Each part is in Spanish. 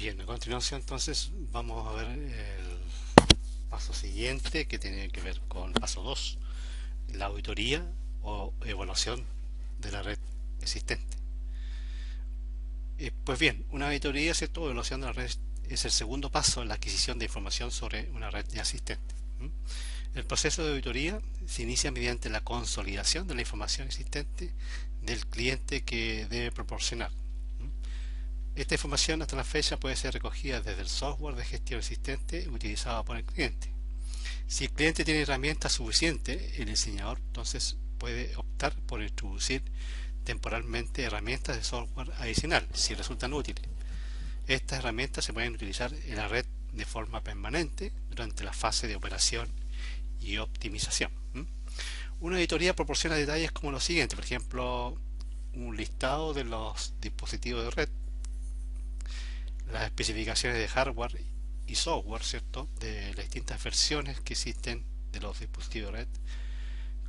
Bien, a continuación entonces vamos a ver el paso siguiente que tiene que ver con el paso 2, la auditoría o evaluación de la red existente. Pues bien, una auditoría, ¿cierto? O evaluación de la red es el segundo paso en la adquisición de información sobre una red ya existente. El proceso de auditoría se inicia mediante la consolidación de la información existente del cliente que debe proporcionar. Esta información hasta la fecha puede ser recogida desde el software de gestión existente utilizado por el cliente. Si el cliente tiene herramientas suficientes, el diseñador entonces puede optar por introducir temporalmente herramientas de software adicional si resultan útiles. Estas herramientas se pueden utilizar en la red de forma permanente durante la fase de operación y optimización. Una auditoría proporciona detalles como lo siguiente, por ejemplo, un listado de los dispositivos de red, las especificaciones de hardware y software, ¿cierto?, de las distintas versiones que existen de los dispositivos de red,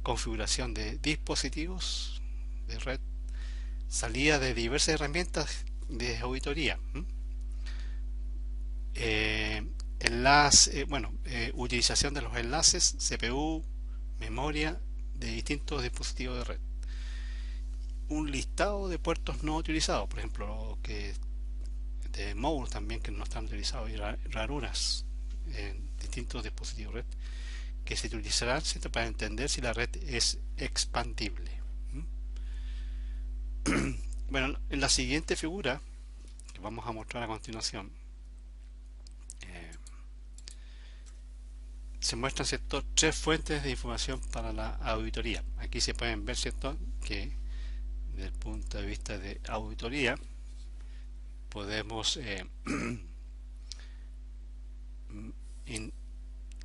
configuración de dispositivos de red, salida de diversas herramientas de auditoría, utilización de los enlaces, CPU, memoria de distintos dispositivos de red, un listado de puertos no utilizados, por ejemplo, que de módulos también que no están utilizados y raruras en distintos dispositivos red que se utilizarán, ¿cierto?, para entender si la red es expandible. Bueno, en la siguiente figura que vamos a mostrar a continuación eh, se muestran, ¿cierto?, tres fuentes de información para la auditoría. Aquí se pueden ver, ¿cierto?, que desde el punto de vista de auditoría podemos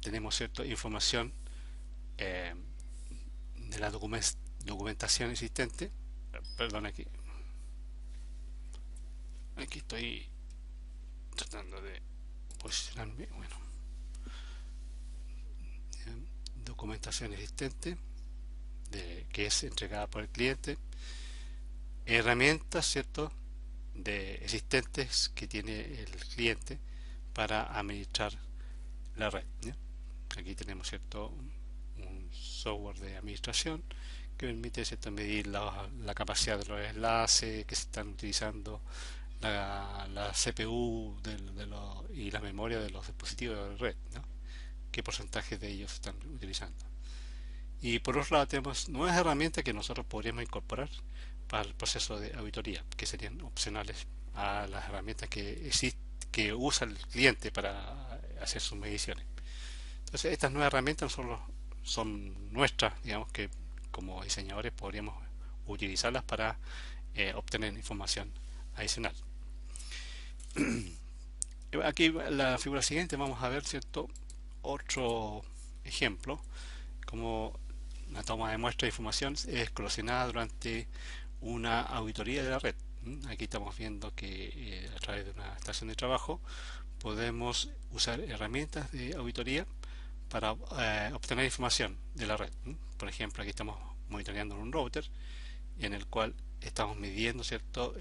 tenemos, ¿cierto?, información eh, de la documentación existente. Perdón, aquí estoy tratando de posicionarme. Bueno, documentación existente que es entregada por el cliente, herramientas, ¿cierto?, de existentes que tiene el cliente para administrar la red, ¿ya? Aquí tenemos, ¿cierto?, un software de administración que permite, ¿cierto?, medir la capacidad de los enlaces que se están utilizando, la CPU y la memoria de los dispositivos de red, ¿no?, qué porcentaje de ellos se están utilizando. Y por otro lado tenemos nuevas herramientas que nosotros podríamos incorporar para el proceso de auditoría, que serían opcionales a las herramientas que usa el cliente para hacer sus mediciones. Entonces estas nuevas herramientas son nuestras, digamos, que como diseñadores podríamos utilizarlas para obtener información adicional. Aquí en la figura siguiente vamos a ver, ¿cierto?, otro ejemplo, como la toma de muestra de información es colacionada durante una auditoría de la red. Aquí estamos viendo que a través de una estación de trabajo podemos usar herramientas de auditoría para obtener información de la red. Por ejemplo, aquí estamos monitoreando un router en el cual estamos midiendo, ¿cierto?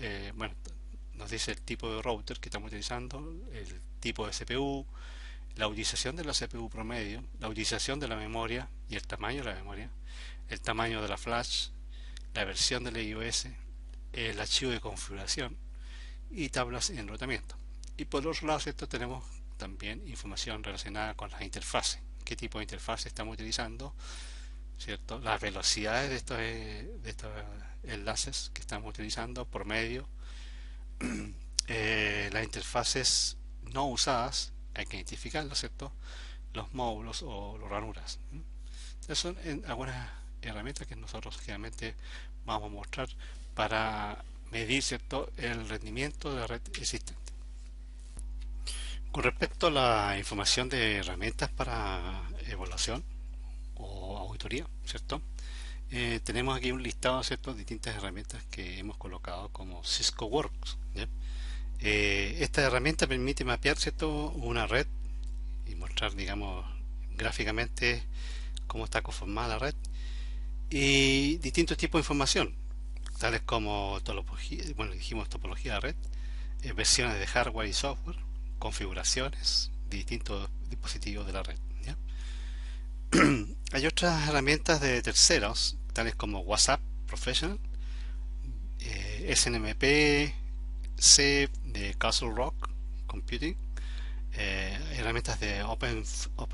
Nos dice el tipo de router que estamos utilizando, el tipo de CPU, la utilización de la CPU promedio, la utilización de la memoria y el tamaño de la memoria, el tamaño de la flash, la versión del iOS, el archivo de configuración y tablas en enrutamiento. Y por otro lado, ¿cierto?, tenemos también información relacionada con las interfaces, qué tipo de interfaz estamos utilizando, ¿cierto?, las velocidades de estos enlaces que estamos utilizando por medio, las interfaces no usadas, hay que identificarlas, ¿cierto?, los módulos o los ranuras. Esas son algunas herramientas que nosotros generalmente vamos a mostrar para medir, ¿cierto?, el rendimiento de la red existente. Con respecto a la información de herramientas para evaluación o auditoría, ¿cierto? Tenemos aquí un listado, ¿cierto?, de distintas herramientas que hemos colocado como Cisco Works, ¿ya? Esta herramienta permite mapear, ¿cierto?, una red y mostrar, digamos, gráficamente cómo está conformada la red y distintos tipos de información, tales como topología, bueno, dijimos topología de red, versiones de hardware y software, configuraciones de distintos dispositivos de la red, ¿ya? Hay otras herramientas de terceros, tales como WhatsApp Professional, SNMP, C de Castle Rock Computing, herramientas de open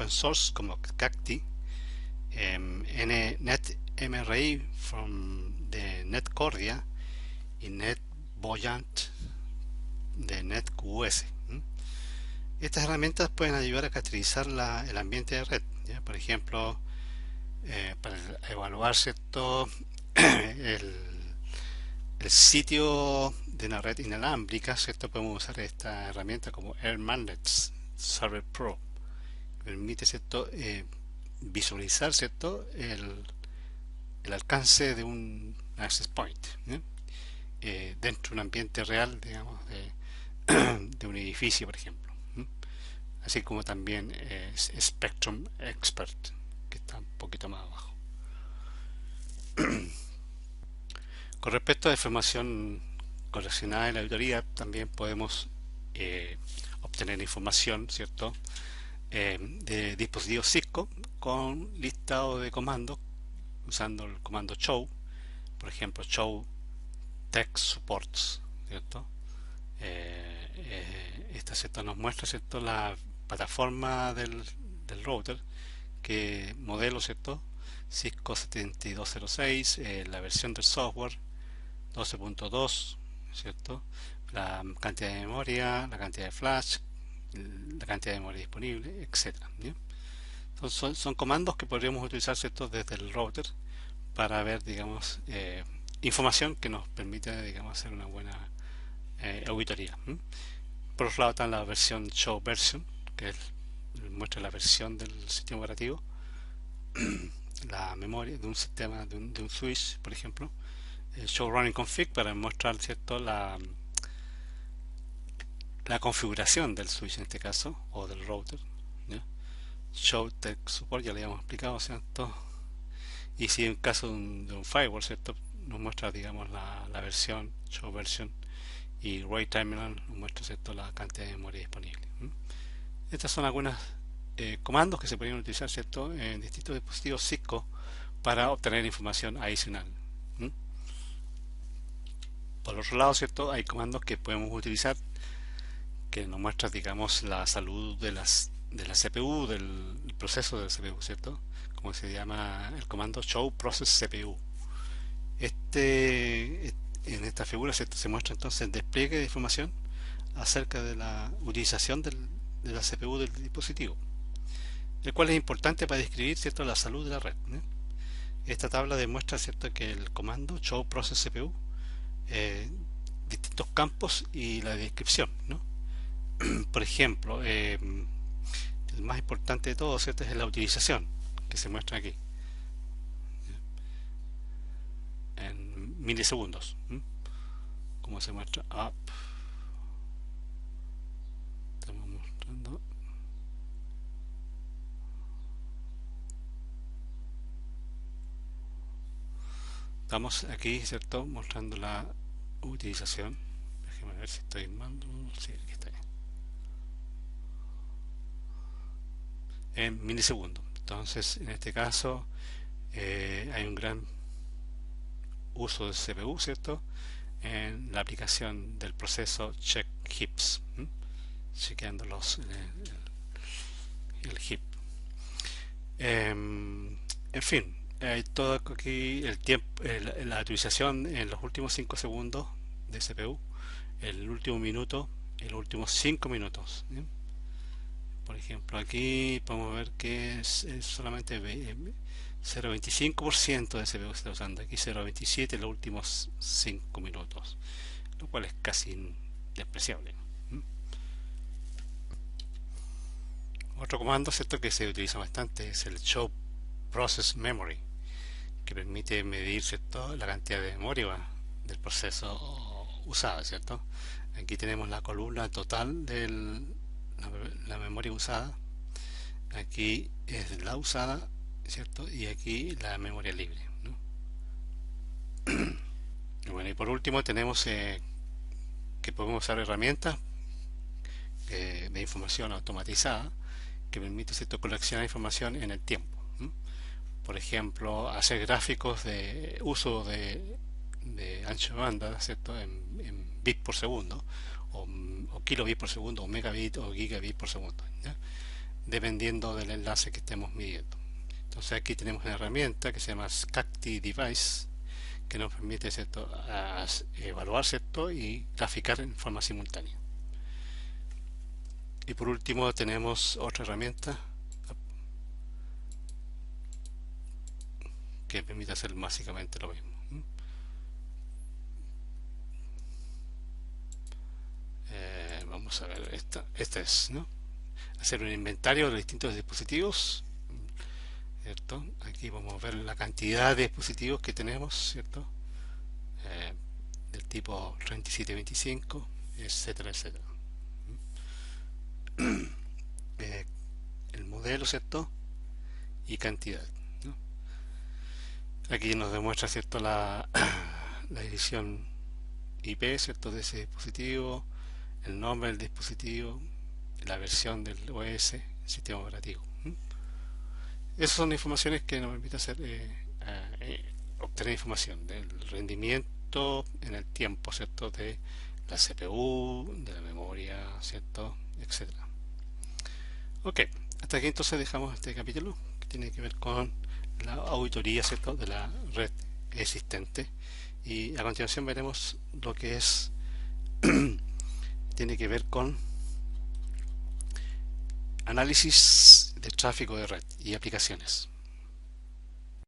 source como Cacti, NetMRI de NetCordia y NetBoyant de NetQS. Estas herramientas pueden ayudar a caracterizar el ambiente de red, ¿ya? Por ejemplo, para evaluar cierto el, el sitio de una red inalámbrica, ¿cierto? Podemos usar esta herramienta como Air Magnets Server Pro, que permite, ¿cierto? Visualizar, ¿cierto? El alcance de un access point, ¿ya? Dentro de un ambiente real, digamos, de un edificio, por ejemplo, ¿m? Así como también Spectrum Expert, que está un poquito más abajo. Con respecto a información correccionada en la auditoría, también podemos obtener información, ¿cierto? De dispositivos Cisco con listado de comandos usando el comando show, por ejemplo, show tech supports, ¿cierto? Esta, ¿cierto? Nos muestra, ¿cierto? La plataforma del router, que modelo, ¿cierto? Cisco 7206, la versión del software 12.2, ¿cierto? La cantidad de memoria, la cantidad de flash, la cantidad de memoria disponible, etcétera. Son comandos que podríamos utilizar, ¿cierto? Desde el router para ver, digamos, información que nos permite, digamos, hacer una buena auditoría. Por otro lado está la versión show version, que muestra la versión del sistema operativo, la memoria de un sistema, de un switch, por ejemplo. El show running config para mostrar, ¿cierto? La configuración del switch en este caso, o del router, ¿ya? Show tech support, ya le habíamos explicado, ¿cierto? Y si en caso de un firewall, ¿cierto? Nos muestra, digamos, la versión, show version, y RAID terminal nos muestra, ¿cierto? La cantidad de memoria disponible. Estas son algunos comandos que se podrían utilizar, ¿cierto? En distintos dispositivos Cisco para obtener información adicional. Por otro lado, ¿cierto? Hay comandos que podemos utilizar que nos muestran, digamos, la salud de la CPU, del proceso del CPU, ¿cierto? Como se llama el comando show process CPU. En esta figura, ¿cierto? Se muestra entonces el despliegue de información acerca de la utilización de la CPU del dispositivo, el cual es importante para describir, ¿cierto? La salud de la red, ¿no? Esta tabla demuestra, ¿cierto?, que el comando show process CPU, distintos campos y la descripción, ¿no? Por ejemplo, el más importante de todo, ¿cierto?, es la utilización, que se muestra aquí en milisegundos, como se muestra up. Estamos mostrando estamos aquí, ¿cierto?, mostrando la utilización. Déjeme ver si estoy mal. Sí, aquí está. En milisegundos. Entonces, en este caso, hay un gran uso del CPU, ¿cierto?, en la aplicación del proceso check heaps, chequeando el heap. En fin, hay todo aquí el tiempo, la utilización en los últimos 5 segundos de CPU, el último minuto, y los últimos 5 minutos. Por ejemplo, aquí podemos ver que es solamente 0,25% de CPU que se está usando. Aquí 0,27 en los últimos 5 minutos, lo cual es casi despreciable. Otro comando, ¿cierto?, que se utiliza bastante es el show process memory, que permite medir, ¿cierto?, la cantidad de memoria del proceso usado, ¿cierto? Aquí tenemos la columna total de la memoria usada. Aquí es la usada, ¿cierto? Y aquí la memoria libre, ¿no? Y bueno, y por último tenemos que podemos usar herramientas de información automatizada que permite, ¿cierto?, coleccionar información en el tiempo. Por ejemplo, hacer gráficos de uso de ancho de banda, ¿cierto?, en bits por segundo, o kilobits por segundo, o megabit o gigabit por segundo, ¿ya?, dependiendo del enlace que estemos midiendo. Entonces aquí tenemos una herramienta que se llama Scacti Device, que nos permite, ¿cierto?, evaluar, ¿cierto?, y graficar en forma simultánea. Y por último tenemos otra herramienta que permite hacer básicamente lo mismo. Vamos a ver, esta es, ¿no?, hacer un inventario de los distintos dispositivos, ¿cierto? Aquí vamos a ver la cantidad de dispositivos que tenemos, ¿cierto?, del tipo 3725, etcétera, etcétera. El modelo, ¿cierto?, y cantidad, ¿no? Aquí nos demuestra, ¿cierto?, la dirección IP, ¿cierto?, de ese dispositivo, el nombre del dispositivo, la versión del OS, sistema operativo. Esas son informaciones que nos permiten obtener información del rendimiento en el tiempo, ¿cierto?, de la CPU, de la memoria, ¿cierto?, etcétera. Ok, hasta aquí entonces dejamos este capítulo que tiene que ver con la auditoría, ¿cierto?, de la red existente, y a continuación veremos lo que es tiene que ver con análisis de tráfico de red y aplicaciones.